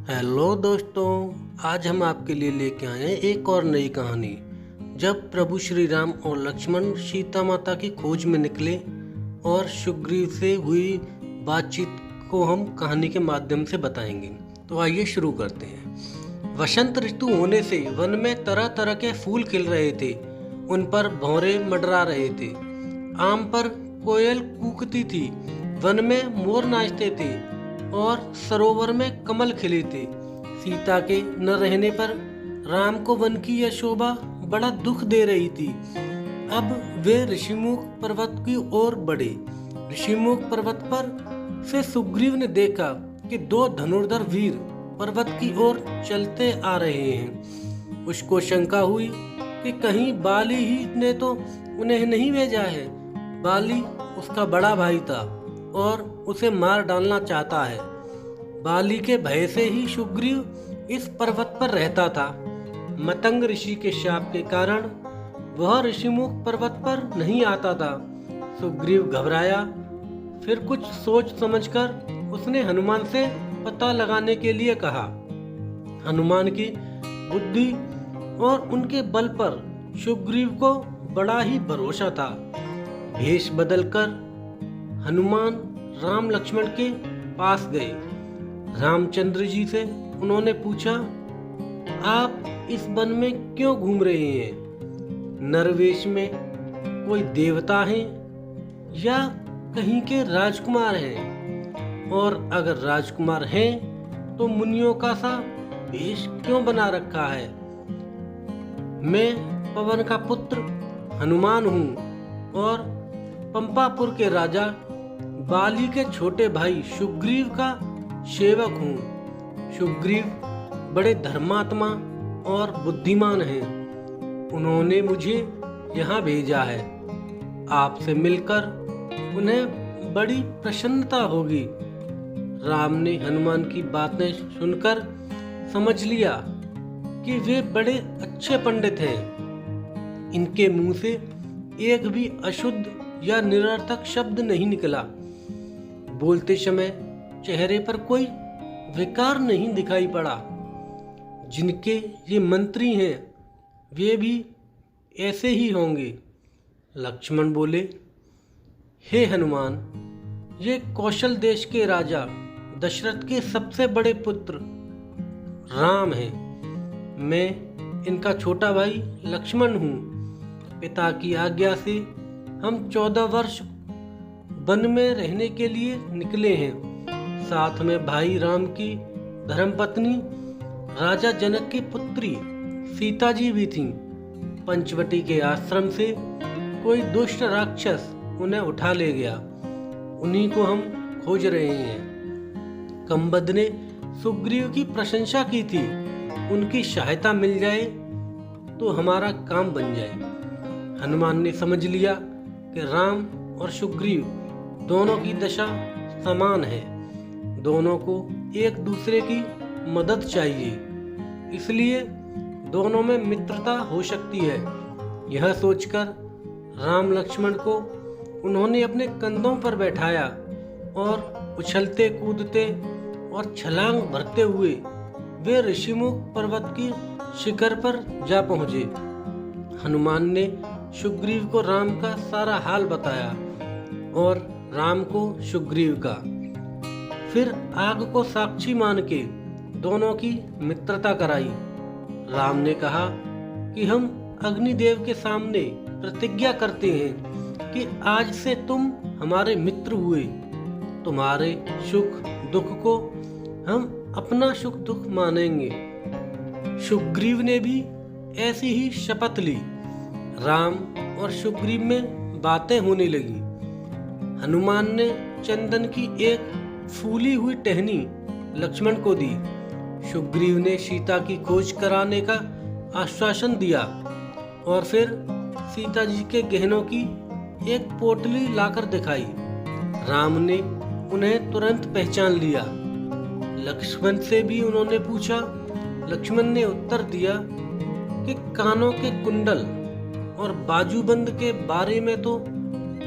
Hello दोस्तों, आज हम आपके लिए लेके आए हैं एक और नई कहानी। जब प्रभु श्री राम और लक्ष्मण सीता माता की खोज में निकले और सुग्रीव से हुई बातचीत को हम कहानी के माध्यम से बताएंगे। तो आइए शुरू करते हैं। वसंत ऋतु होने से वन में तरह तरह के फूल खिल रहे थे। उन पर भौरे मंडरा रहे थे। आम पर कोयल कूकती थी, वन में मोर नाचते थे और सरोवर में कमल खिले थे। सीता के न रहने पर राम को वन की यह शोभा बड़ा दुख दे रही थी। अब वे ऋषिमुख पर्वत की ओर बढ़े। ऋषिमुख पर्वत पर से सुग्रीव ने देखा कि दो धनुर्धर वीर पर्वत की ओर चलते आ रहे हैं। उसको शंका हुई कि कहीं बाली ही ने तो उन्हें नहीं भेजा है। बाली उसका बड़ा भाई था और उसे मार डालना चाहता है। बाली के भय से ही सुग्रीव इस पर्वत पर रहता था। मतंग ऋषि के शाप के कारण वह ऋषिमुख पर्वत पर नहीं आता था। सुग्रीव घबराया। फिर कुछ सोच समझकर उसने हनुमान से पता लगाने के लिए कहा। हनुमान की बुद्धि और उनके बल पर सुग्रीव को बड़ा ही भरोसा था। भेष बदलकर हनुमान राम लक्ष्मण के पास गए। रामचंद्र जी से उन्होंने पूछा, आप इस वन में क्यों घूम रहे हैं? नरवेश में कोई देवता हैं या कहीं के राजकुमार हैं? और अगर राजकुमार हैं तो मुनियों का सा वेश क्यों बना रखा है? मैं पवन का पुत्र हनुमान हूँ और पंपापुर के राजा बाली के छोटे भाई सुग्रीव का सेवक हूँ। सुग्रीव बड़े धर्मात्मा और बुद्धिमान हैं। उन्होंने मुझे यहाँ भेजा है। आपसे मिलकर उन्हें बड़ी प्रसन्नता होगी। राम ने हनुमान की बातें सुनकर समझ लिया कि वे बड़े अच्छे पंडित हैं। इनके मुंह से एक भी अशुद्ध या निरर्थक शब्द नहीं निकला। बोलते समय चेहरे पर कोई विकार नहीं दिखाई पड़ा। जिनके ये मंत्री हैं वे भी ऐसे ही होंगे। लक्ष्मण बोले, हे हनुमान, ये कौशल देश के राजा दशरथ के सबसे बड़े पुत्र राम हैं। मैं इनका छोटा भाई लक्ष्मण हूँ। पिता की आज्ञा से हम 14 वर्ष वन में रहने के लिए निकले हैं। साथ में भाई राम की धर्मपत्नी राजा जनक की पुत्री सीता जी भी थीं। पंचवटी के आश्रम से कोई दुष्ट राक्षस उन्हें उठा ले गया। उन्हीं को हम खोज रहे हैं। कंबद ने सुग्रीव की प्रशंसा की थी। उनकी सहायता मिल जाए तो हमारा काम बन जाए। हनुमान ने समझ लिया कि राम और सुग्रीव दोनों की दशा समान है। दोनों को एक दूसरे की मदद चाहिए, इसलिए दोनों में मित्रता हो सकती है। यह सोचकर राम लक्ष्मण को उन्होंने अपने कंधों पर बैठाया और उछलते कूदते और छलांग भरते हुए वे ऋषिमुख पर्वत की शिखर पर जा पहुंचे। हनुमान ने सुग्रीव को राम का सारा हाल बताया और राम को सुग्रीव का। फिर आग को साक्षी मान के दोनों की मित्रता कराई। राम ने कहा कि हम अग्निदेव के सामने प्रतिज्ञा करते हैं कि आज से तुम हमारे मित्र हुए। तुम्हारे सुख दुख को हम अपना सुख दुख मानेंगे। सुग्रीव ने भी ऐसी ही शपथ ली। राम और सुग्रीव में बातें होने लगी। हनुमान ने चंदन की एक फूली हुई टहनी लक्ष्मण को दी। सुग्रीव ने सीता की खोज कराने का आश्वासन दिया और फिर सीता जी के गहनों की एक पोटली लाकर दिखाई। राम ने उन्हें तुरंत पहचान लिया। लक्ष्मण से भी उन्होंने पूछा। लक्ष्मण ने उत्तर दिया कि कानों के कुंडल और बाजूबंद के बारे में तो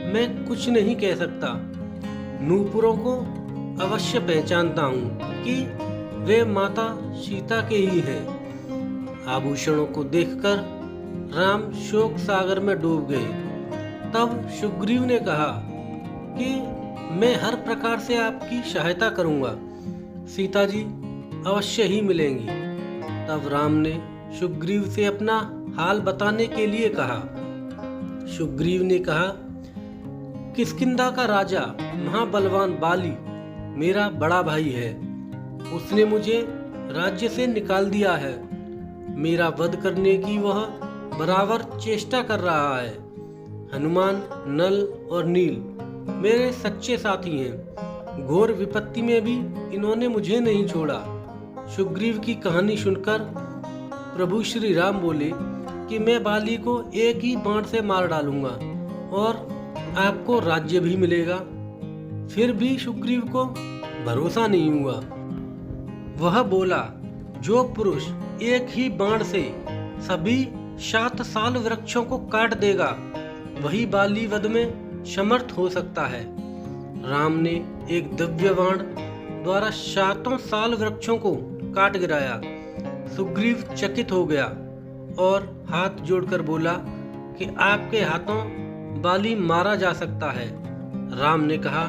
मैं कुछ नहीं कह सकता। नूपुरों को अवश्य पहचानता हूँ कि वे माता सीता के ही हैं। आभूषणों को देखकर राम शोक सागर में डूब गए। तब सुग्रीव ने कहा कि मैं हर प्रकार से आपकी सहायता करूंगा, सीता जी अवश्य ही मिलेंगी। तब राम ने सुग्रीव से अपना हाल बताने के लिए कहा। सुग्रीव ने कहा, किष्किंधा का राजा महाबलवान बाली मेरा बड़ा भाई है। उसने मुझे राज्य से निकाल दिया है। मेरा वध करने की वह बराबर चेष्टा कर रहा है। हनुमान, नल और नील मेरे सच्चे साथी हैं। घोर विपत्ति में भी इन्होंने मुझे नहीं छोड़ा। सुग्रीव की कहानी सुनकर प्रभु श्री राम बोले कि मैं बाली को एक ही बाण से मार डालूंगा और आपको राज्य भी मिलेगा। फिर भी सुग्रीव को भरोसा नहीं हुआ। वह बोला, जो पुरुष एक ही बाण से सभी 7 साल वृक्षों को काट देगा वही बाली वध में समर्थ हो सकता है। राम ने एक दिव्य बाण द्वारा 7 साल वृक्षों को काट गिराया। सुग्रीव चकित हो गया और हाथ जोड़कर बोला कि आपके हाथों बाली मारा जा सकता है। राम ने कहा,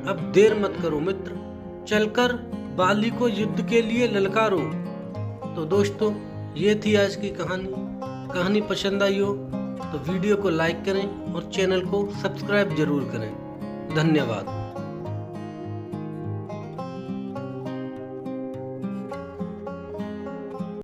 अब देर मत करो मित्र, चलकर बाली को युद्ध के लिए ललकारो। तो दोस्तों, ये थी आज की कहानी पसंद आई हो तो वीडियो को लाइक करें और चैनल को सब्सक्राइब जरूर करें। धन्यवाद।